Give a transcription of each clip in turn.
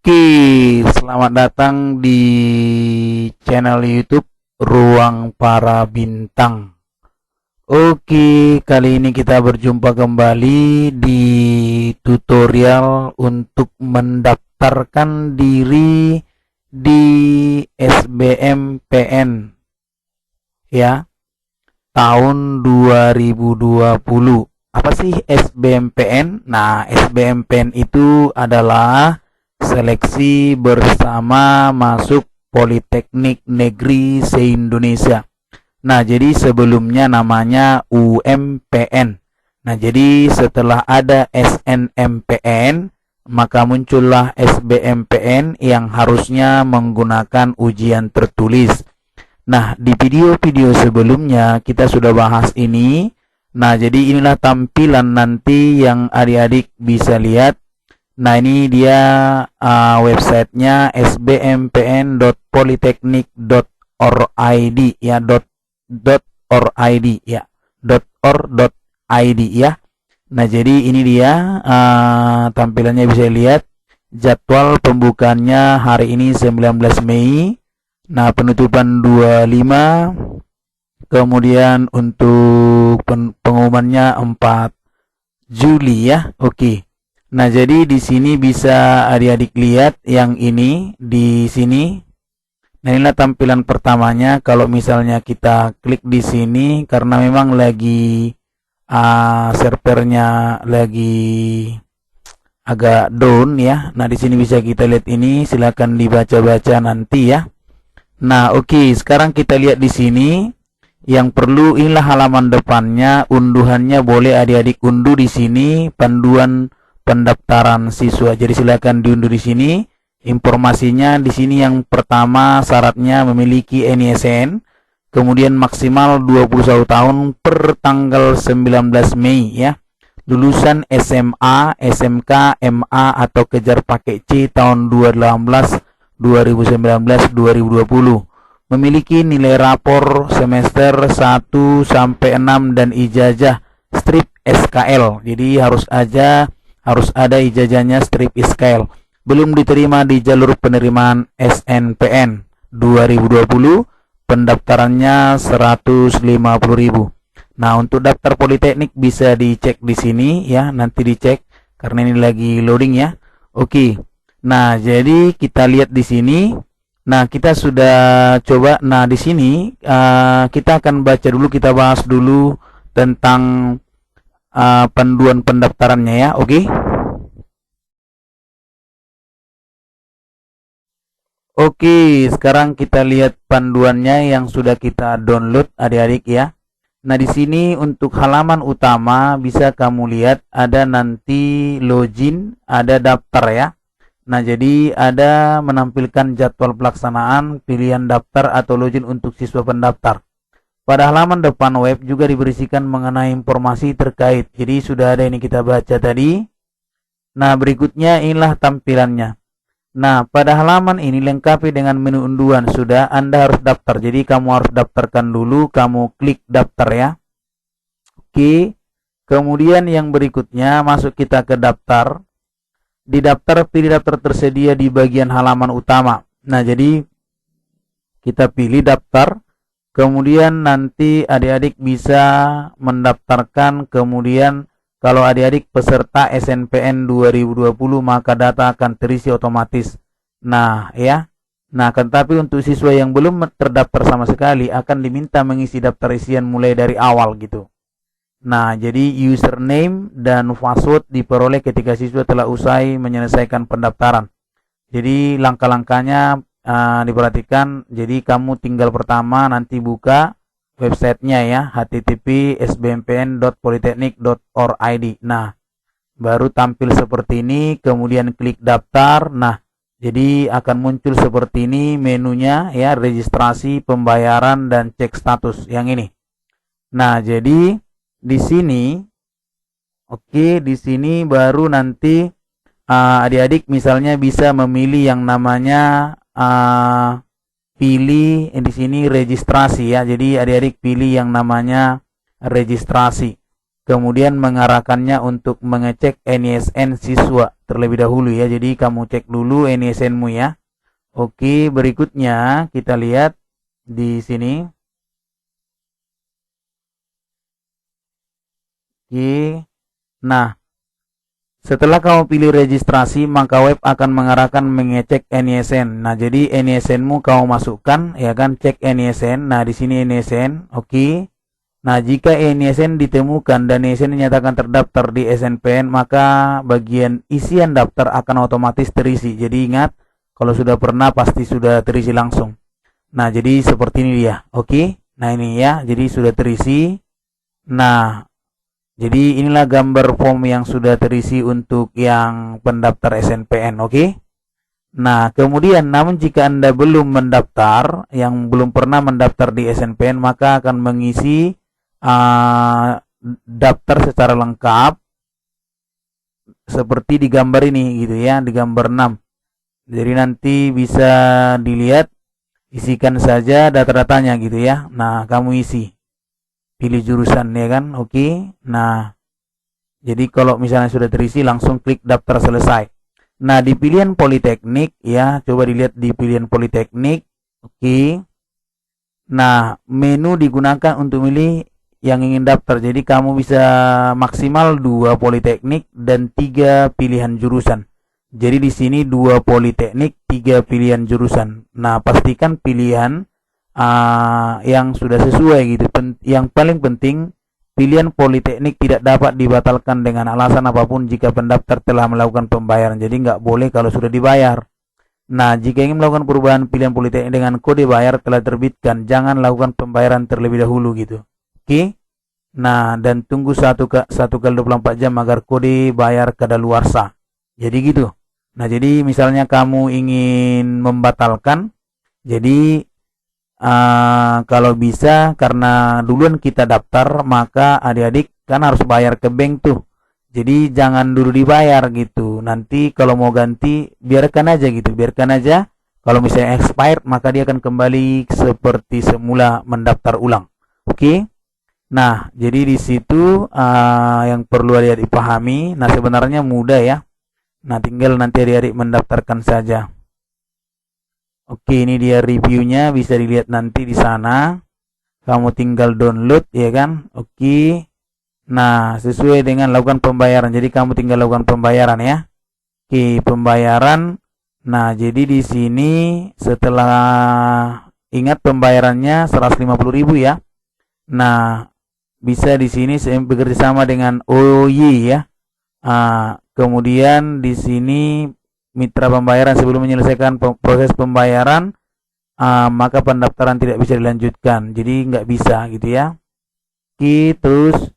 Oke, selamat datang di channel YouTube Ruang Para Bintang. Oke, kali ini kita berjumpa kembali di tutorial untuk mendaftarkan diri di SBMPN ya, tahun 2020. Apa sih SBMPN? Nah, SBMPN itu adalah seleksi bersama masuk Politeknik Negeri se-Indonesia. Nah, jadi sebelumnya namanya UMPN. Nah, jadi setelah ada SNMPN, maka muncullah SBMPN yang harusnya menggunakan ujian tertulis. Nah, di video-video sebelumnya kita sudah bahas ini. Nah, jadi inilah tampilan nanti yang adik-adik bisa lihat. Nah, ini dia websitenya sbmpn.politeknik.or.id ya, .or.id ya, .or.id ya. Nah, jadi ini dia tampilannya, bisa lihat jadwal pembukaannya hari ini 19 Mei. Nah, penutupan 25. Kemudian untuk pengumumannya 4 Juli ya. Oke. Nah, jadi di sini bisa adik-adik lihat yang ini di sini. Nah, inilah tampilan pertamanya. Kalau misalnya kita klik di sini, karena memang lagi servernya lagi agak down ya. Nah, di sini bisa kita lihat ini. Silakan dibaca-baca nanti ya. Nah, oke. Sekarang kita lihat di sini. Yang perlu, inilah halaman depannya. Unduhannya boleh adik-adik unduh di sini. Panduan pendaftaran siswa. Jadi silakan diunduh di sini. Informasinya di sini yang pertama syaratnya memiliki NISN, kemudian maksimal 21 tahun per tanggal 19 Mei ya. Lulusan SMA, SMK, MA atau kejar pakai C tahun 2018, 2019, 2020. Memiliki nilai rapor semester 1 sampai 6 dan ijazah strip SKL. Jadi harus ada ijazahnya strip SKL. Belum diterima di jalur penerimaan SNPN 2020, pendaftarannya 150.000. Nah, untuk daftar politeknik bisa dicek di sini ya, nanti dicek karena ini lagi loading ya. Oke. Nah, jadi kita lihat di sini. Nah, kita sudah coba. Nah, di sini kita akan baca dulu, kita bahas dulu tentang panduan pendaftarannya ya. Oke. Oke, sekarang kita lihat panduannya yang sudah kita download adik-adik ya. Nah, di sini untuk halaman utama bisa kamu lihat ada nanti login, ada daftar ya. Nah, jadi ada menampilkan jadwal pelaksanaan, pilihan daftar atau login untuk siswa pendaftar. Pada halaman depan web juga diberisikan mengenai informasi terkait. Jadi sudah ada ini kita baca tadi. Nah, berikutnya inilah tampilannya. Nah, pada halaman ini lengkapi dengan menu unduhan. Sudah, Anda harus daftar. Jadi kamu harus daftarkan dulu, kamu klik daftar ya. Oke. Kemudian yang berikutnya masuk kita ke daftar. Di daftar, pilih daftar tersedia di bagian halaman utama. Nah, jadi kita pilih daftar. Kemudian nanti adik-adik bisa mendaftarkan. Kemudian kalau adik-adik peserta SNPN 2020, maka data akan terisi otomatis. Nah, ya. Nah, tetapi untuk siswa yang belum terdaftar sama sekali akan diminta mengisi daftar isian mulai dari awal gitu. Nah, jadi username dan password diperoleh ketika siswa telah usai menyelesaikan pendaftaran. Jadi langkah-langkahnya diperhatikan. Jadi kamu tinggal pertama nanti buka websitenya ya, http://sbmpn.politeknik.or.id. Nah, baru tampil seperti ini, kemudian klik daftar. Nah, jadi akan muncul seperti ini menunya ya, registrasi, pembayaran dan cek status yang ini. Nah, jadi di sini di sini baru nanti adik-adik misalnya bisa memilih yang namanya pilih di sini registrasi ya. Jadi adik-adik pilih yang namanya registrasi. kemudian mengarahkannya untuk mengecek NISN siswa terlebih dahulu ya. Jadi kamu cek dulu NISN-mu ya. Oke, berikutnya kita lihat di sini. Oke. Nah, setelah kamu pilih registrasi, maka web akan mengarahkan mengecek NISN. Nah, jadi NISN-mu kamu masukkan, ya kan, cek NISN. Nah, di sini NISN, oke. Nah, jika NISN ditemukan dan NISN dinyatakan terdaftar di SNPN, maka bagian isian daftar akan otomatis terisi. Jadi ingat, kalau sudah pernah pasti sudah terisi langsung. Nah, jadi seperti ini dia, oke. Nah, ini ya, jadi sudah terisi. Nah, jadi inilah gambar form yang sudah terisi untuk yang pendaftar SNPN, oke? Nah, kemudian namun jika Anda belum mendaftar, yang belum pernah mendaftar di SNPN, maka akan mengisi daftar secara lengkap seperti di gambar ini gitu ya, di gambar 6. Jadi nanti bisa dilihat, isikan saja data-datanya gitu ya. Nah, kamu isi. Pilih jurusan ya kan, oke. Nah, jadi kalau misalnya sudah terisi langsung klik daftar selesai. Nah, di pilihan politeknik ya, coba dilihat di pilihan politeknik, oke. Nah, menu digunakan untuk milih yang ingin daftar. Jadi kamu bisa maksimal 2 politeknik dan 3 pilihan jurusan. Jadi di sini 2 politeknik, 3 pilihan jurusan. Nah, pastikan pilihan yang sudah sesuai gitu. Yang paling penting, pilihan politeknik tidak dapat dibatalkan dengan alasan apapun jika pendaftar telah melakukan pembayaran. Jadi nggak boleh kalau sudah dibayar. Nah, jika ingin melakukan perubahan pilihan politeknik dengan kode bayar telah terbitkan, jangan lakukan pembayaran terlebih dahulu gitu. Oke. Nah, dan tunggu 1 kali 24 jam agar kode bayar kadaluarsa. Jadi gitu. Nah, jadi misalnya kamu ingin membatalkan, jadi kalau bisa, karena duluan kita daftar, maka adik-adik kan harus bayar ke bank tuh. Jadi jangan dulu dibayar gitu. Nanti kalau mau ganti, biarkan aja gitu. Biarkan aja. Kalau misalnya expired, maka dia akan kembali seperti semula mendaftar ulang. Oke. Nah, jadi di situ yang perlu adik-adik pahami. Nah, sebenarnya mudah ya. Nah, tinggal nanti adik-adik mendaftarkan saja. Oke, ini dia reviewnya, bisa dilihat nanti di sana. Kamu tinggal download ya kan. Oke. Nah, sesuai dengan lakukan pembayaran. Jadi kamu tinggal lakukan pembayaran ya. Oke, pembayaran. Nah, jadi di sini setelah ingat pembayarannya 150.000 ya. Nah, bisa di sini saya bekerja sama dengan OY ya. Kemudian di sini mitra pembayaran sebelum menyelesaikan proses pembayaran, maka pendaftaran tidak bisa dilanjutkan. Jadi nggak bisa gitu ya. Oke, terus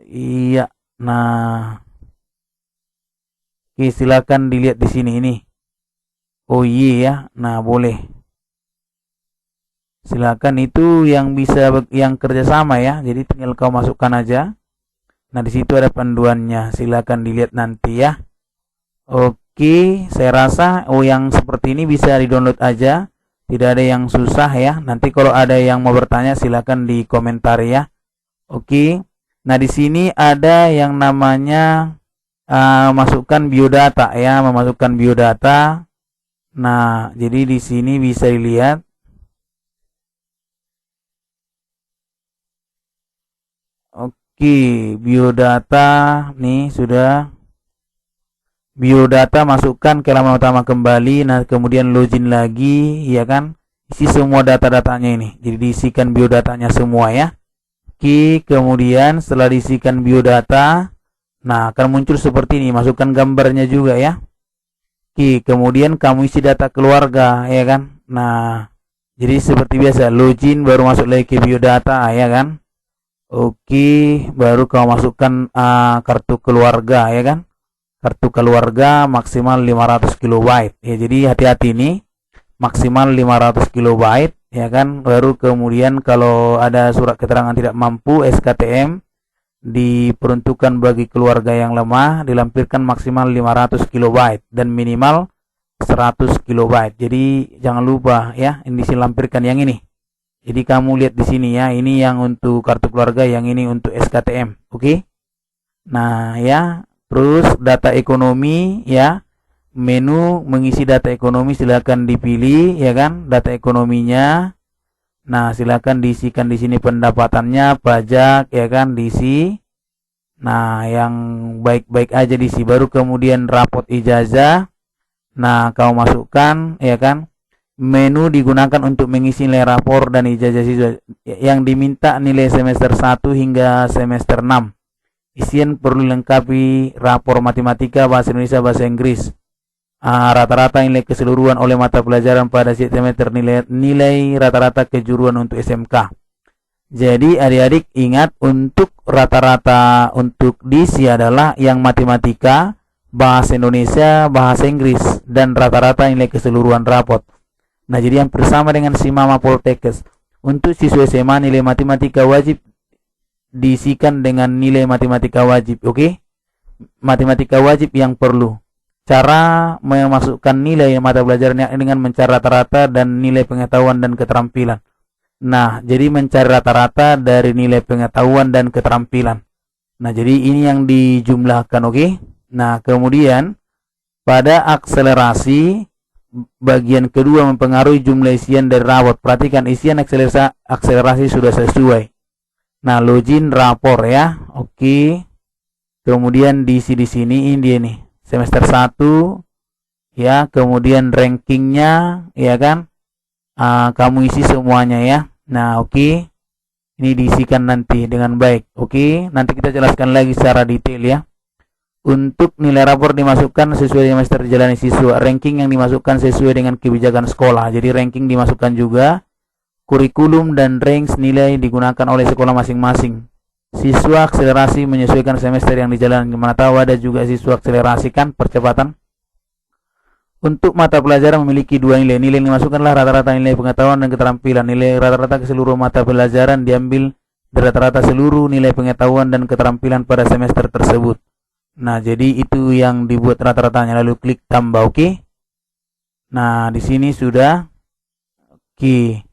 iya. Nah, oke, silakan dilihat di sini ini. Oh iya ya. Nah, boleh. Silakan, itu yang bisa yang kerjasama ya. Jadi tinggal kau masukkan aja. Nah, di situ ada panduannya. Silakan dilihat nanti ya. Oke, saya rasa yang seperti ini bisa di-download aja. Tidak ada yang susah ya. Nanti kalau ada yang mau bertanya silakan di komentar ya. Oke. Nah, di sini ada yang namanya masukkan biodata ya, memasukkan biodata. Nah, jadi di sini bisa dilihat. Oke, biodata nih sudah. Biodata masukkan ke halaman utama kembali. Nah, kemudian login lagi ya kan. Isi semua data-datanya ini. Jadi diisikan biodatanya semua ya. Oke, kemudian setelah diisikan biodata, nah akan muncul seperti ini. Masukkan gambarnya juga ya. Oke, kemudian kamu isi data keluarga ya kan. Nah, jadi seperti biasa, login baru masuk lagi ke biodata ya kan. Oke, baru kamu masukkan kartu keluarga ya kan. Kartu keluarga maksimal 500 kilobyte ya. Jadi hati-hati nih, maksimal 500 kilobyte ya kan. Baru kemudian kalau ada surat keterangan tidak mampu SKTM diperuntukkan bagi keluarga yang lemah, dilampirkan maksimal 500 kilobyte dan minimal 100 kilobyte. Jadi jangan lupa ya, ini dilampirkan yang ini. Jadi kamu lihat di sini ya, ini yang untuk kartu keluarga, yang ini untuk SKTM. Oke? Nah, ya, terus data ekonomi ya. Menu mengisi data ekonomi silakan dipilih ya kan, data ekonominya. Nah, silakan diisikan di sini pendapatannya, pajak ya kan, diisi. Nah, yang baik-baik aja diisi. Baru kemudian rapot ijazah. Nah, kau masukkan ya kan. Menu digunakan untuk mengisi nilai rapor dan ijazah siswa yang diminta nilai semester 1 hingga semester 6. Isian perlu lengkapi rapor matematika, bahasa Indonesia, bahasa Inggris. Rata-rata nilai keseluruhan oleh mata pelajaran pada semester, nilai rata-rata kejuruan untuk SMK. Jadi adik-adik ingat, untuk rata-rata untuk DC adalah yang matematika, bahasa Indonesia, bahasa Inggris, dan rata-rata nilai keseluruhan rapot. Nah, jadi yang bersama dengan si Mama Poltekkes, untuk siswa SMA nilai matematika wajib diisikan dengan nilai matematika wajib, oke? Matematika wajib yang perlu. Cara memasukkan nilai mata pelajaran dengan mencari rata-rata dan nilai pengetahuan dan keterampilan. Nah, jadi mencari rata-rata dari nilai pengetahuan dan keterampilan. Nah, jadi ini yang dijumlahkan, oke? Nah, kemudian pada akselerasi bagian kedua mempengaruhi jumlah isian dari rapor. Perhatikan isian akselerasi sudah sesuai. Nah, login rapor ya. Oke. Kemudian diisi di sini, ini dia nih. Semester 1 ya, kemudian rankingnya ya kan, kamu isi semuanya ya. Nah, oke. Ini diisikan nanti dengan baik. Oke, nanti kita jelaskan lagi secara detail ya. Untuk nilai rapor dimasukkan sesuai semester dijalani siswa. Ranking yang dimasukkan sesuai dengan kebijakan sekolah. Jadi ranking dimasukkan juga. Kurikulum dan range nilai digunakan oleh sekolah masing-masing. Siswa akselerasi menyesuaikan semester yang dijalani. Gimana tahu ada juga siswa akselerasi kan, percepatan. Untuk mata pelajaran memiliki dua nilai. Nilai yang dimasukkanlah rata-rata nilai pengetahuan dan keterampilan. Nilai rata-rata keseluruhan mata pelajaran diambil dari rata-rata seluruh nilai pengetahuan dan keterampilan pada semester tersebut. Nah, jadi itu yang dibuat rata-ratanya. Lalu klik tambah, oke. Nah, di sini sudah. Oke.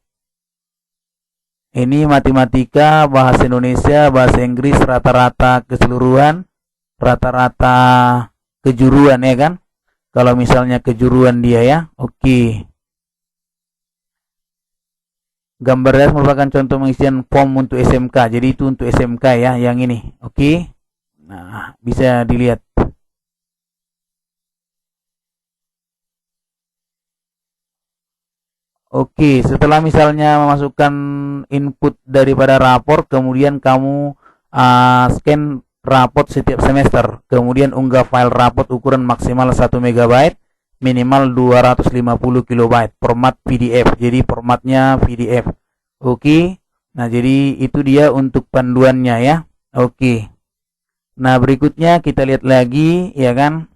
Ini matematika, bahasa Indonesia, bahasa Inggris, rata-rata keseluruhan, rata-rata kejuruan ya kan. Kalau misalnya kejuruan dia ya, oke. Gambar dasar merupakan contoh pengisian form untuk SMK. Jadi itu untuk SMK ya, yang ini, oke. Nah, bisa dilihat. Oke, setelah misalnya memasukkan input daripada rapor, kemudian kamu scan raport setiap semester. Kemudian unggah file raport ukuran maksimal 1 MB, minimal 250 KB, format PDF. Jadi formatnya PDF. Oke. Nah, jadi itu dia untuk panduannya ya. Oke. Nah, berikutnya kita lihat lagi ya kan.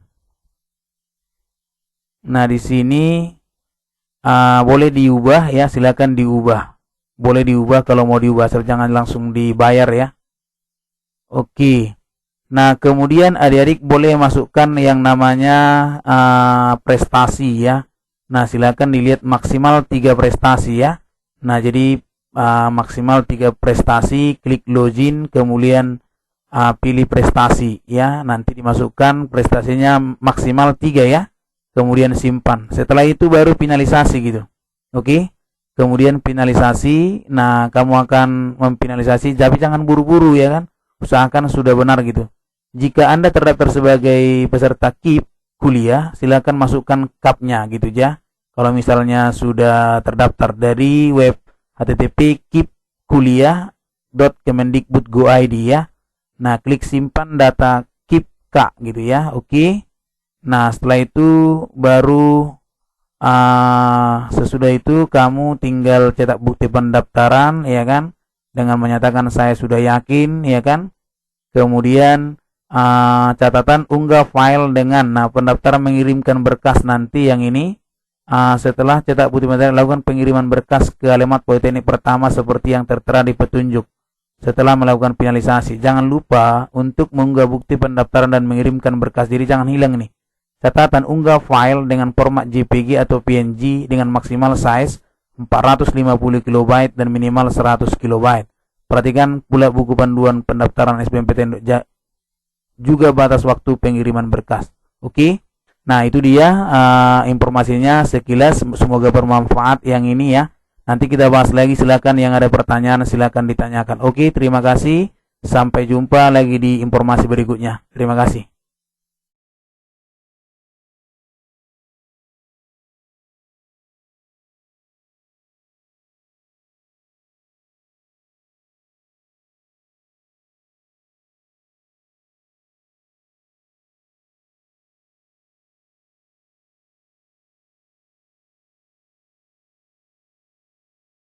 Nah, di sini boleh diubah ya, silakan diubah. Boleh diubah kalau mau diubah, jangan langsung dibayar ya. Oke. Nah, kemudian adik-adik boleh masukkan yang namanya prestasi ya. Nah, silakan dilihat maksimal 3 prestasi ya. Nah, jadi maksimal 3 prestasi, klik login, kemudian pilih prestasi ya. Nanti dimasukkan prestasinya maksimal 3 ya. Kemudian simpan. Setelah itu baru finalisasi gitu. Oke. Kemudian finalisasi. Nah, kamu akan memfinalisasi, tapi jangan buru-buru ya kan. Usahakan sudah benar gitu. Jika Anda terdaftar sebagai peserta KIP kuliah, silakan masukkan KAP-nya gitu ya. Kalau misalnya sudah terdaftar dari web http://kipkuliah.kemendikbud.go.id ya. Nah, klik simpan data KIP K gitu ya. Oke. Nah, setelah itu baru sesudah itu kamu tinggal cetak bukti pendaftaran ya kan, dengan menyatakan saya sudah yakin ya kan. Kemudian catatan unggah file dengan pendaftaran mengirimkan berkas nanti yang ini. Setelah cetak bukti pendaftaran, lakukan pengiriman berkas ke alamat Politeknik pertama seperti yang tertera di petunjuk. Setelah melakukan finalisasi, jangan lupa untuk mengunggah bukti pendaftaran dan mengirimkan berkas. Jadi jangan hilang nih. Catatan unggah file dengan format JPG atau PNG dengan maksimal size 450 KB dan minimal 100 KB. Perhatikan pula buku panduan pendaftaran SBMPTN juga batas waktu pengiriman berkas. Oke. Nah, itu dia informasinya sekilas, semoga bermanfaat yang ini ya. Nanti kita bahas lagi, silakan yang ada pertanyaan silakan ditanyakan. Oke, terima kasih. Sampai jumpa lagi di informasi berikutnya. Terima kasih.